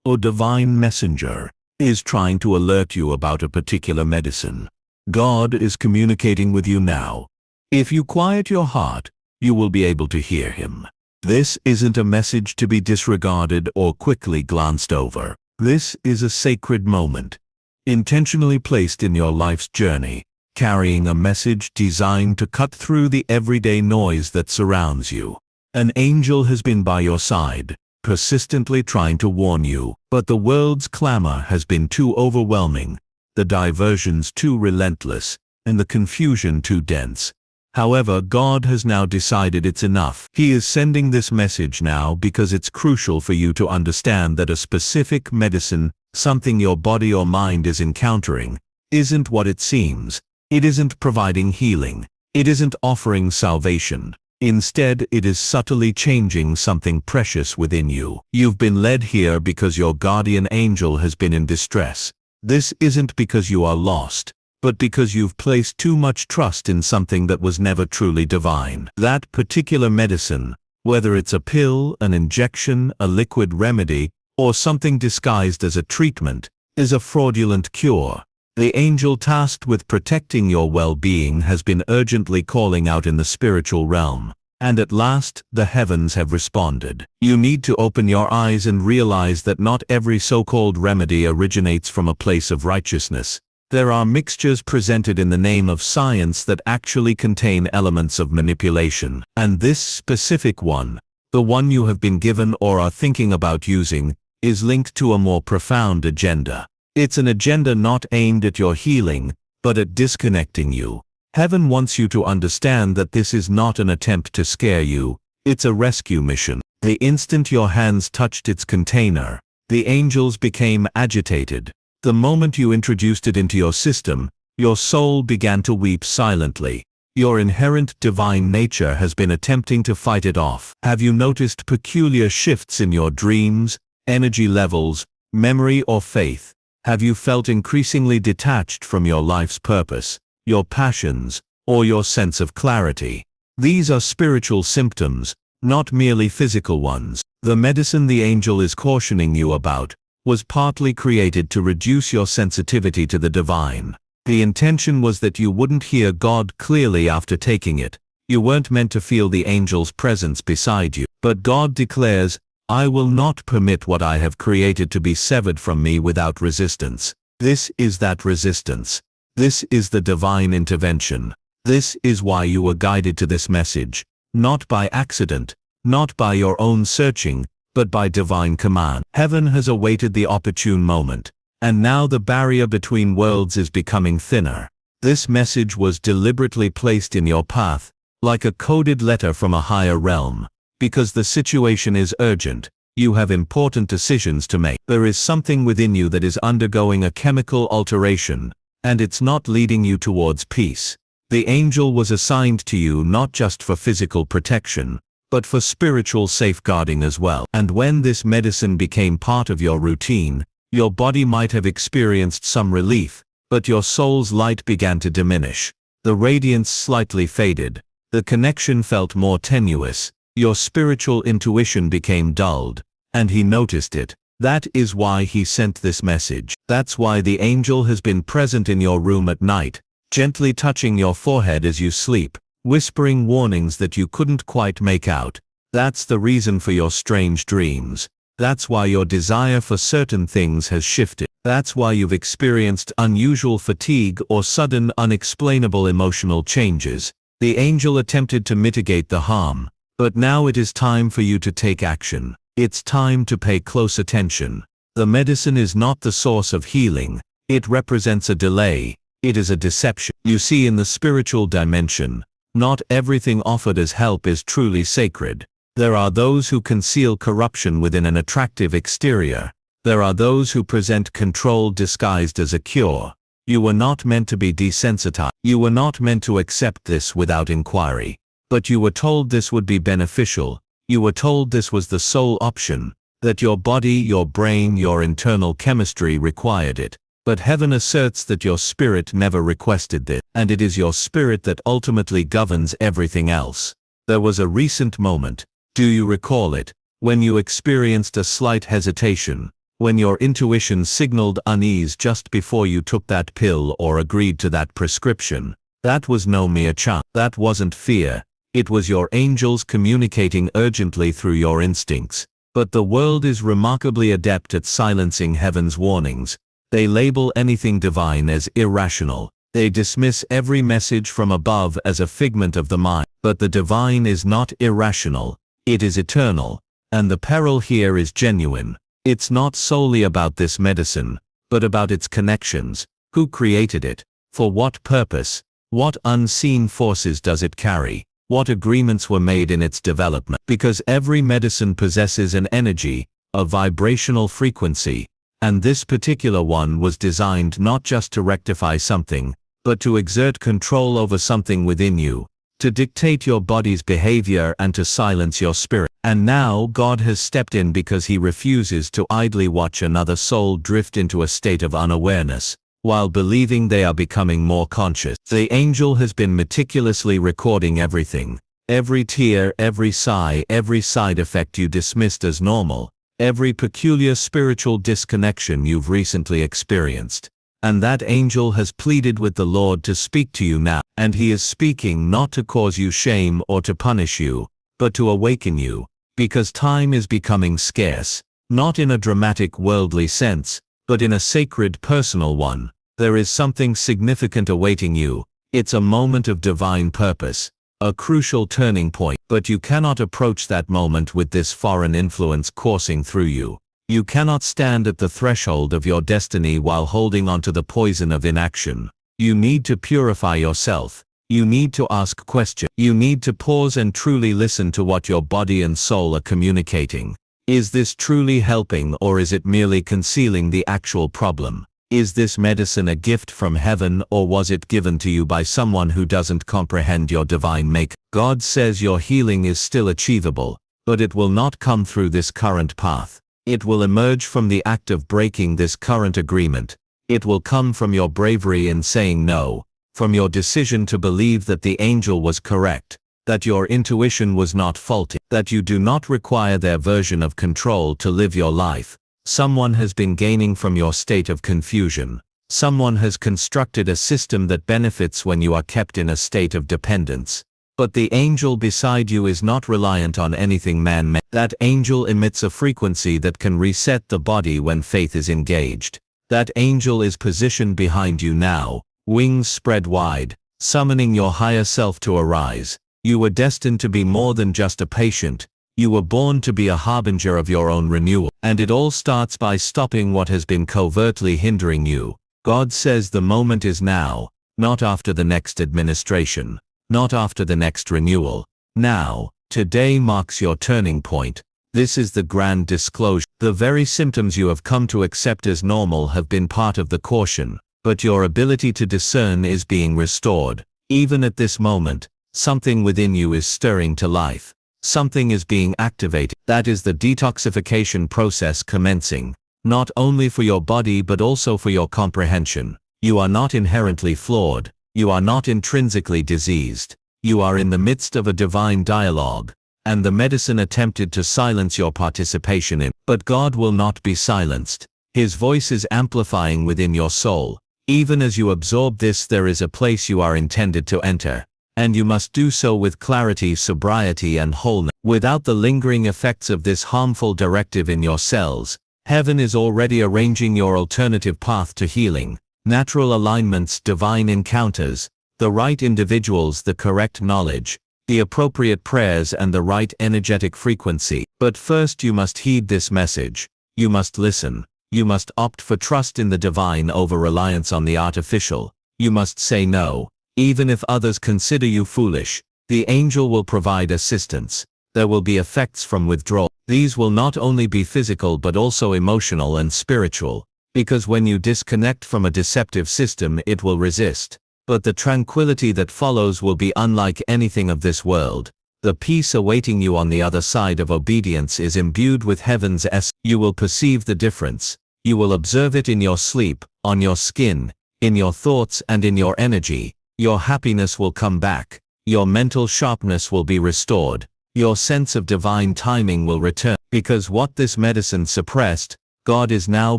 or divine messenger is trying to alert you about a particular medicine. God is communicating with you now. If you quiet your heart, you will be able to hear Him. This isn't a message to be disregarded or quickly glanced over. This is a sacred moment, intentionally placed in your life's journey, carrying a message designed to cut through the everyday noise that surrounds you. An angel has been by your side, persistently trying to warn you, but the world's clamor has been too overwhelming, the diversions too relentless, and the confusion too dense. However, God has now decided it's enough. He is sending this message now because it's crucial for you to understand that a specific medicine, something your body or mind is encountering, isn't what it seems. It isn't providing healing. It isn't offering salvation. Instead, it is subtly changing something precious within you. You've been led here because your guardian angel has been in distress. This isn't because you are lost, but because you've placed too much trust in something that was never truly divine. That particular medicine, whether it's a pill, an injection, a liquid remedy, or something disguised as a treatment, is a fraudulent cure. The angel tasked with protecting your well-being has been urgently calling out in the spiritual realm, and at last, the heavens have responded. You need to open your eyes and realize that not every so-called remedy originates from a place of righteousness. There are mixtures presented in the name of science that actually contain elements of manipulation. And this specific one, the one you have been given or are thinking about using, is linked to a more profound agenda. It's an agenda not aimed at your healing, but at disconnecting you. Heaven wants you to understand that this is not an attempt to scare you, it's a rescue mission. The instant your hands touched its container, the angels became agitated. The moment you introduced it into your system, your soul began to weep silently. Your inherent divine nature has been attempting to fight it off. Have you noticed peculiar shifts in your dreams, energy levels, memory or faith? Have you felt increasingly detached from your life's purpose, your passions, or your sense of clarity? These are spiritual symptoms, not merely physical ones. The medicine the angel is cautioning you about was partly created to reduce your sensitivity to the divine. The intention was that you wouldn't hear God clearly after taking it. You weren't meant to feel the angel's presence beside you. But God declares, "I will not permit what I have created to be severed from me without resistance." This is that resistance. This is the divine intervention. This is why you were guided to this message, not by accident, not by your own searching, but by divine command. Heaven has awaited the opportune moment, and now the barrier between worlds is becoming thinner. This message was deliberately placed in your path, like a coded letter from a higher realm. Because the situation is urgent, you have important decisions to make. There is something within you that is undergoing a chemical alteration, and it's not leading you towards peace. The angel was assigned to you not just for physical protection, but for spiritual safeguarding as well. And when this medicine became part of your routine, your body might have experienced some relief, but your soul's light began to diminish. The radiance slightly faded. The connection felt more tenuous. Your spiritual intuition became dulled, and he noticed it. That is why he sent this message. That's why the angel has been present in your room at night, gently touching your forehead as you sleep, whispering warnings that you couldn't quite make out. That's the reason for your strange dreams. That's why your desire for certain things has shifted. That's why you've experienced unusual fatigue or sudden unexplainable emotional changes. The angel attempted to mitigate the harm, but now it is time for you to take action. It's time to pay close attention. The medicine is not the source of healing. It represents a delay. It is a deception. You see, in the spiritual dimension, not everything offered as help is truly sacred. There are those who conceal corruption within an attractive exterior. There are those who present control disguised as a cure. You were not meant to be desensitized. You were not meant to accept this without inquiry. But you were told this would be beneficial. You were told this was the sole option, that your body, your brain, your internal chemistry required it. But heaven asserts that your spirit never requested this, and it is your spirit that ultimately governs everything else. There was a recent moment, do you recall it, when you experienced a slight hesitation, When your intuition signaled unease just before you took that pill or agreed to that prescription, that was no mere chance. That wasn't fear. It was your angels communicating urgently through your instincts. But the world is remarkably adept at silencing heaven's warnings. They label anything divine as irrational. They dismiss every message from above as a figment of the mind. But the divine is not irrational. It is eternal. And the peril here is genuine. It's not solely about this medicine, but about its connections. Who created it? For what purpose? What unseen forces does it carry? What agreements were made in its development? Because every medicine possesses an energy, a vibrational frequency, and this particular one was designed not just to rectify something, but to exert control over something within you, to dictate your body's behavior and to silence your spirit. And now God has stepped in because he refuses to idly watch another soul drift into a state of unawareness, while believing they are becoming more conscious. The angel has been meticulously recording everything. Every tear, every sigh, every side effect you dismissed as normal, every peculiar spiritual disconnection you've recently experienced. And that angel has pleaded with the Lord to speak to you now. And he is speaking not to cause you shame or to punish you, but to awaken you, because time is becoming scarce, not in a dramatic worldly sense, but in a sacred personal one. There is something significant awaiting you. It's a moment of divine purpose, a crucial turning point. But you cannot approach that moment with this foreign influence coursing through you. You cannot stand at the threshold of your destiny while holding onto the poison of inaction. You need to purify yourself. You need to ask questions. You need to pause and truly listen to what your body and soul are communicating. Is this truly helping, or is it merely concealing the actual problem? Is this medicine a gift from heaven, or was it given to you by someone who doesn't comprehend your divine make? God says your healing is still achievable, but it will not come through this current path. It will emerge from the act of breaking this current agreement. It will come from your bravery in saying no, from your decision to believe that the angel was correct, that your intuition was not faulty, that you do not require their version of control to live your life. Someone has been gaining from your state of confusion. Someone has constructed a system that benefits when you are kept in a state of dependence. But the angel beside you is not reliant on anything man-made. That angel emits a frequency that can reset the body when faith is engaged. That angel is positioned behind you now, wings spread wide, summoning your higher self to arise. You were destined to be more than just a patient. You were born to be a harbinger of your own renewal. And it all starts by stopping what has been covertly hindering you. God says the moment is now, not after the next administration, not after the next renewal. Now, today marks your turning point. This is the grand disclosure. The very symptoms you have come to accept as normal have been part of the caution, but your ability to discern is being restored. Even at this moment, something within you is stirring to life. Something is being activated. That is the detoxification process commencing, not only for your body but also for your comprehension. You are not inherently flawed. You are not intrinsically diseased. You are in the midst of a divine dialogue, and the medicine attempted to silence your participation in. But God will not be silenced. His voice is amplifying within your soul. Even as you absorb this, there is a place you are intended to enter, and you must do so with clarity, sobriety, and wholeness. Without the lingering effects of this harmful directive in your cells, heaven is already arranging your alternative path to healing. Natural alignments, divine encounters, the right individuals, the correct knowledge, the appropriate prayers, and the right energetic frequency. But first you must heed this message. You must listen. You must opt for trust in the divine over reliance on the artificial. You must say no. Even if others consider you foolish, the angel will provide assistance. There will be effects from withdrawal. These will not only be physical but also emotional and spiritual. Because when you disconnect from a deceptive system, it will resist. But the tranquility that follows will be unlike anything of this world. The peace awaiting you on the other side of obedience is imbued with heaven's essence. You will perceive the difference. You will observe it in your sleep, on your skin, in your thoughts, and in your energy. Your happiness will come back. Your mental sharpness will be restored. Your sense of divine timing will return. Because what this medicine suppressed, God is now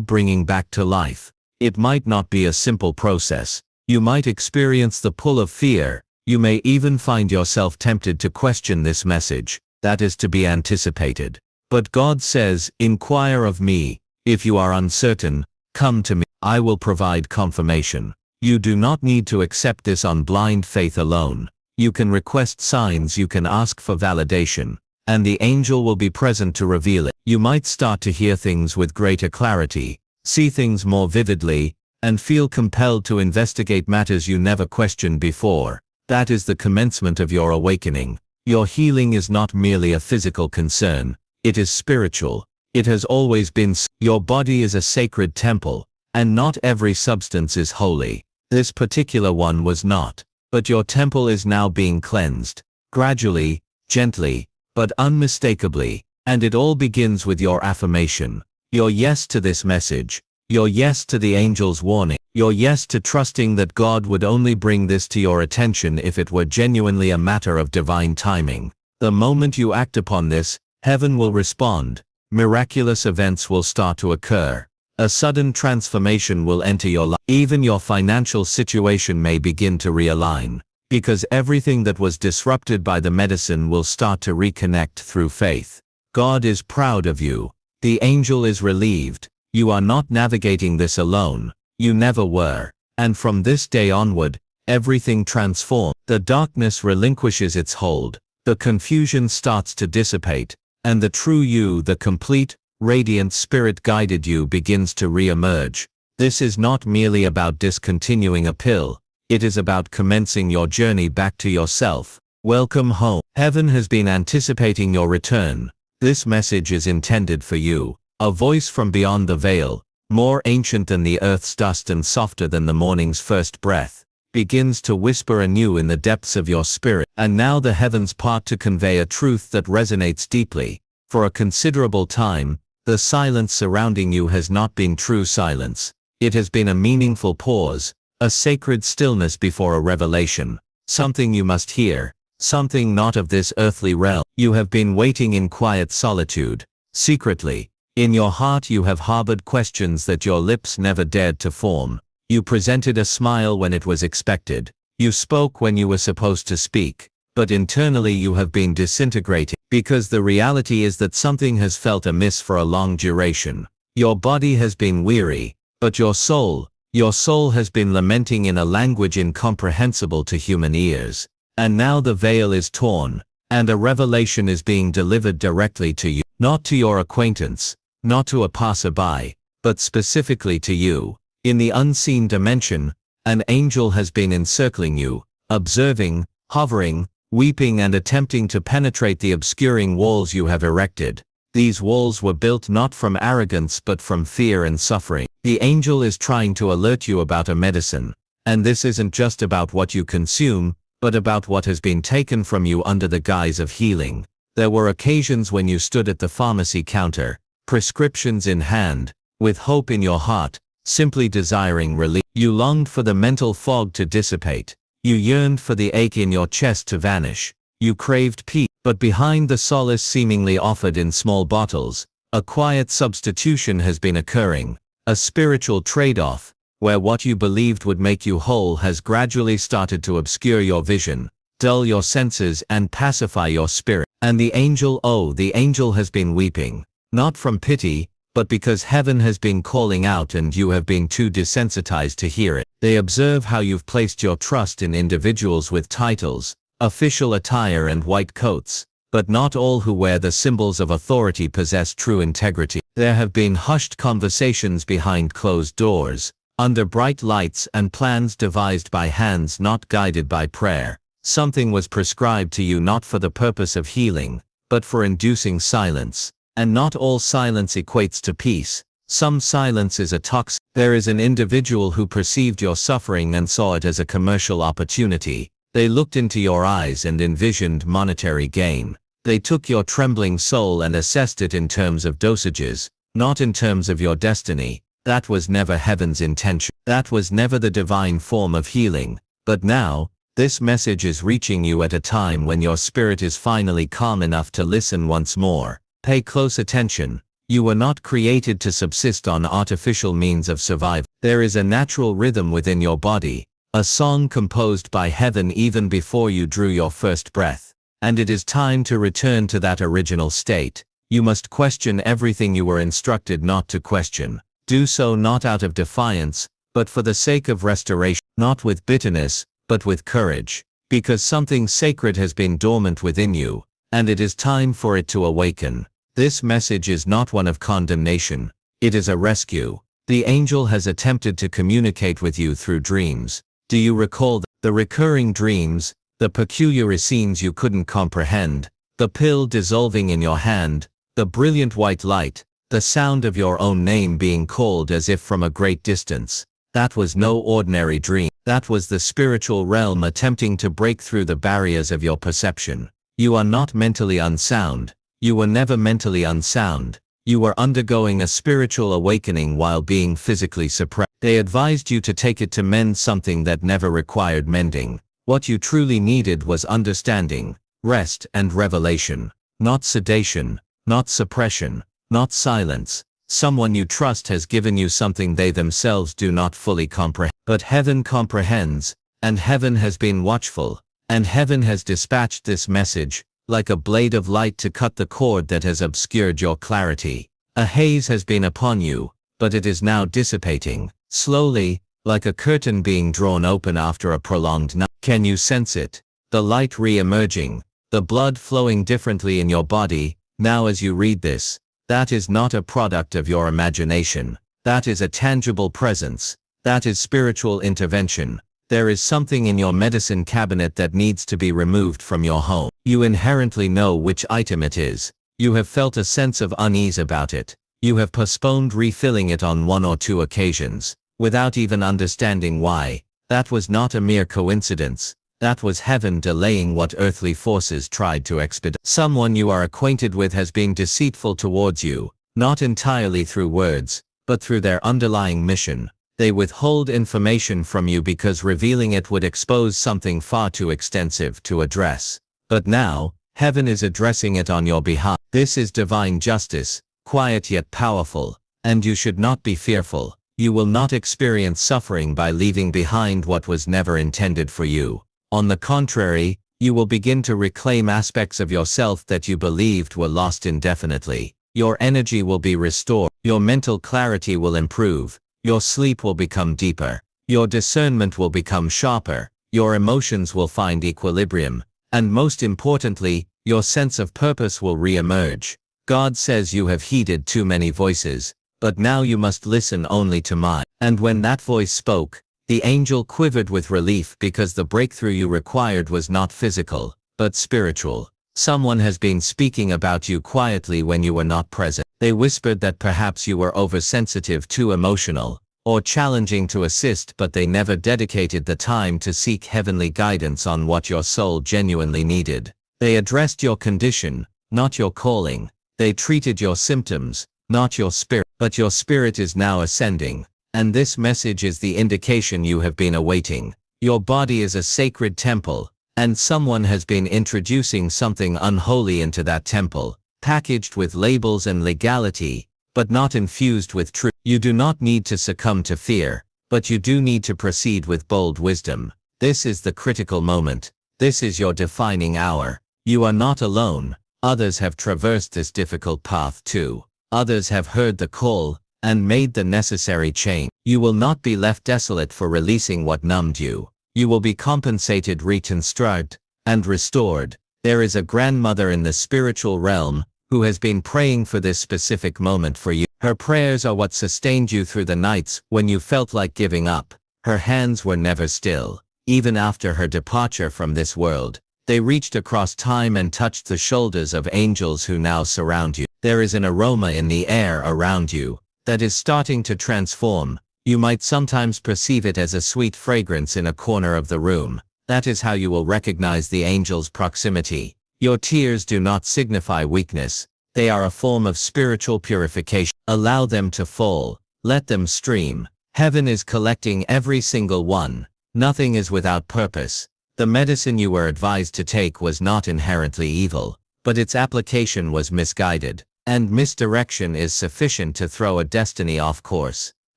bringing back to life. It might not be a simple process. You might experience the pull of fear. You may even find yourself tempted to question this message. That is to be anticipated. But God says, "Inquire of me. If you are uncertain, come to me. I will provide confirmation." You do not need to accept this on blind faith alone. You can request signs, you can ask for validation, and the angel will be present to reveal it. You might start to hear things with greater clarity, see things more vividly, and feel compelled to investigate matters you never questioned before. That is the commencement of your awakening. Your healing is not merely a physical concern, it is spiritual. It has always been. Your body is a sacred temple, and not every substance is holy. This particular one was not. But your temple is now being cleansed, gradually, gently, but unmistakably, and it all begins with your affirmation. Your yes to this message, your yes to the angel's warning, your yes to trusting that God would only bring this to your attention if it were genuinely a matter of divine timing. The moment you act upon this, heaven will respond. Miraculous events will start to occur. A sudden transformation will enter your life. Even your financial situation may begin to realign, because everything that was disrupted by the medicine will start to reconnect through faith. God is proud of you. The angel is relieved. You are not navigating this alone. You never were. And from this day onward, everything transforms. The darkness relinquishes its hold. The confusion starts to dissipate, and the true you, the complete, radiant spirit-guided you, begins to re-emerge. This is not merely about discontinuing a pill. It is about commencing your journey back to yourself. Welcome home. Heaven has been anticipating your return. This message is intended for you. A voice from beyond the veil, more ancient than the earth's dust and softer than the morning's first breath, begins to whisper anew in the depths of your spirit. And now the heavens part to convey a truth that resonates deeply. For a considerable time, the silence surrounding you has not been true silence. It has been a meaningful pause, a sacred stillness before a revelation. Something you must hear, something not of this earthly realm. You have been waiting in quiet solitude. Secretly, in your heart you have harbored questions that your lips never dared to form. You presented a smile when it was expected. You spoke when you were supposed to speak. But internally you have been disintegrating, because the reality is that something has felt amiss for a long duration. Your body has been weary, but your soul has been lamenting in a language incomprehensible to human ears. And now the veil is torn, and a revelation is being delivered directly to you. Not to your acquaintance, not to a passerby, but specifically to you. In the unseen dimension, an angel has been encircling you, observing, hovering, weeping and attempting to penetrate the obscuring walls you have erected. These walls were built not from arrogance but from fear and suffering. The angel is trying to alert you about a medicine, and this isn't just about what you consume, but about what has been taken from you under the guise of healing. There were occasions when you stood at the pharmacy counter, prescriptions in hand, with hope in your heart, simply desiring relief. You longed for the mental fog to dissipate. You yearned for the ache in your chest to vanish. You craved peace, but behind the solace seemingly offered in small bottles, a quiet substitution has been occurring, a spiritual trade-off, where what you believed would make you whole has gradually started to obscure your vision, dull your senses and pacify your spirit. And the angel has been weeping, not from pity, but because heaven has been calling out and you have been too desensitized to hear it. They observe how you've placed your trust in individuals with titles, official attire and white coats, but not all who wear the symbols of authority possess true integrity. There have been hushed conversations behind closed doors, under bright lights and plans devised by hands not guided by prayer. Something was prescribed to you not for the purpose of healing, but for inducing silence. And not all silence equates to peace. Some silence is a toxin. There is an individual who perceived your suffering and saw it as a commercial opportunity. They looked into your eyes and envisioned monetary gain. They took your trembling soul and assessed it in terms of dosages, not in terms of your destiny. That was never heaven's intention. That was never the divine form of healing. But now, this message is reaching you at a time when your spirit is finally calm enough to listen once more. Pay close attention. You were not created to subsist on artificial means of survival. There is a natural rhythm within your body, a song composed by heaven even before you drew your first breath. And it is time to return to that original state. You must question everything you were instructed not to question. Do so not out of defiance, but for the sake of restoration, not with bitterness, but with courage. Because something sacred has been dormant within you, and it is time for it to awaken. This message is not one of condemnation. It is a rescue. The angel has attempted to communicate with you through dreams. Do you recall the recurring dreams, the peculiar scenes you couldn't comprehend, the pill dissolving in your hand, the brilliant white light, the sound of your own name being called as if from a great distance? That was no ordinary dream. That was the spiritual realm attempting to break through the barriers of your perception. You are not mentally unsound. You were never mentally unsound. You were undergoing a spiritual awakening while being physically suppressed. They advised you to take it to mend something that never required mending. What you truly needed was understanding, rest and revelation. Not sedation, not suppression, not silence. Someone you trust has given you something they themselves do not fully comprehend. But heaven comprehends, and heaven has been watchful, and heaven has dispatched this message, like a blade of light to cut the cord that has obscured your clarity. A haze has been upon you, but it is now dissipating, slowly, like a curtain being drawn open after a prolonged night. Can you sense it? The light re-emerging, the blood flowing differently in your body, now as you read this. That is not a product of your imagination. That is a tangible presence. That is spiritual intervention. There is something in your medicine cabinet that needs to be removed from your home. You inherently know which item it is. You have felt a sense of unease about it. You have postponed refilling it on 1 or 2 occasions, without even understanding why. That was not a mere coincidence. That was heaven delaying what earthly forces tried to expedite. Someone you are acquainted with has been deceitful towards you, not entirely through words, but through their underlying mission. They withhold information from you because revealing it would expose something far too extensive to address. But now, heaven is addressing it on your behalf. This is divine justice, quiet yet powerful, and you should not be fearful. You will not experience suffering by leaving behind what was never intended for you. On the contrary, you will begin to reclaim aspects of yourself that you believed were lost indefinitely. Your energy will be restored. Your mental clarity will improve. Your sleep will become deeper. Your discernment will become sharper. Your emotions will find equilibrium. And most importantly, your sense of purpose will re-emerge. God says you have heeded too many voices, but now you must listen only to mine. And when that voice spoke, the angel quivered with relief because the breakthrough you required was not physical, but spiritual. Someone has been speaking about you quietly when you were not present. They whispered that perhaps you were oversensitive, too emotional, or challenging to assist, but they never dedicated the time to seek heavenly guidance on what your soul genuinely needed. They addressed your condition, not your calling. They treated your symptoms, not your spirit. But your spirit is now ascending, and this message is the indication you have been awaiting. Your body is a sacred temple, and someone has been introducing something unholy into that temple, packaged with labels and legality, but not infused with truth. You do not need to succumb to fear, but you do need to proceed with bold wisdom. This is the critical moment. This is your defining hour. You are not alone. Others have traversed this difficult path too. Others have heard the call and made the necessary change. You will not be left desolate for releasing what numbed you. You will be compensated, reconstructed, and restored. There is a grandmother in the spiritual realm who has been praying for this specific moment for you. Her prayers are what sustained you through the nights when you felt like giving up. Her hands were never still. Even after her departure from this world, they reached across time and touched the shoulders of angels who now surround you. There is an aroma in the air around you that is starting to transform. You might sometimes perceive it as a sweet fragrance in a corner of the room. That is how you will recognize the angel's proximity. Your tears do not signify weakness. They are a form of spiritual purification. Allow them to fall. Let them stream. Heaven is collecting every single one. Nothing is without purpose. The medicine you were advised to take was not inherently evil, but its application was misguided. and misdirection is sufficient to throw a destiny off course.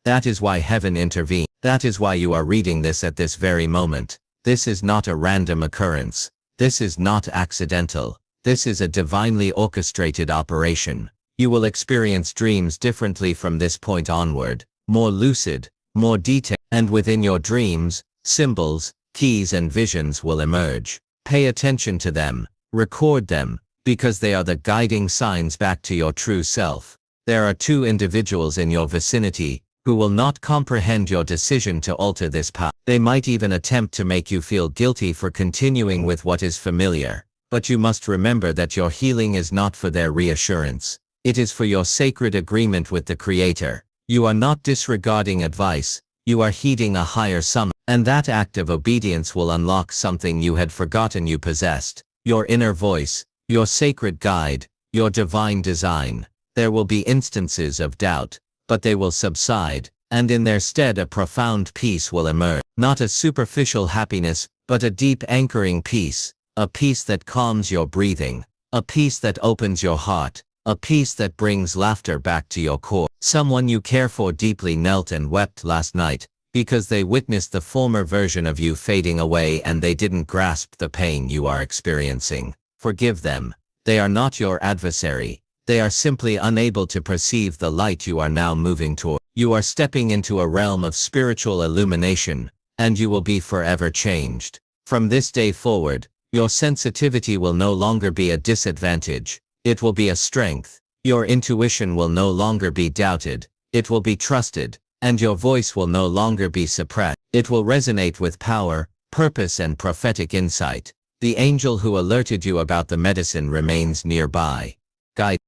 That is why heaven intervened. That is why you are reading this at this very moment. This is not a random occurrence. This is not accidental. This is a divinely orchestrated operation. You will experience dreams differently from this point onward, more lucid, more detailed, and within your dreams, symbols, keys and visions will emerge. Pay attention to them, record them, because they are the guiding signs back to your true self. There are two individuals in your vicinity who will not comprehend your decision to alter this path. They might even attempt to make you feel guilty for continuing with what is familiar, but you must remember that your healing is not for their reassurance. It is for your sacred agreement with the Creator. You are not disregarding advice, you are heeding a higher summons, and that act of obedience will unlock something you had forgotten you possessed, your inner voice, your sacred guide, your divine design. There will be instances of doubt, but they will subside, and in their stead a profound peace will emerge. Not a superficial happiness, but a deep anchoring peace, a peace that calms your breathing, a peace that opens your heart, a peace that brings laughter back to your core. Someone you care for deeply knelt and wept last night, because they witnessed the former version of you fading away and they didn't grasp the pain you are experiencing. Forgive them. They are not your adversary. They are simply unable to perceive the light you are now moving toward. You are stepping into a realm of spiritual illumination, and you will be forever changed. From this day forward, your sensitivity will no longer be a disadvantage. It will be a strength. Your intuition will no longer be doubted. It will be trusted, and your voice will no longer be suppressed. It will resonate with power, purpose and prophetic insight. The angel who alerted you about the medicine remains nearby. Guide.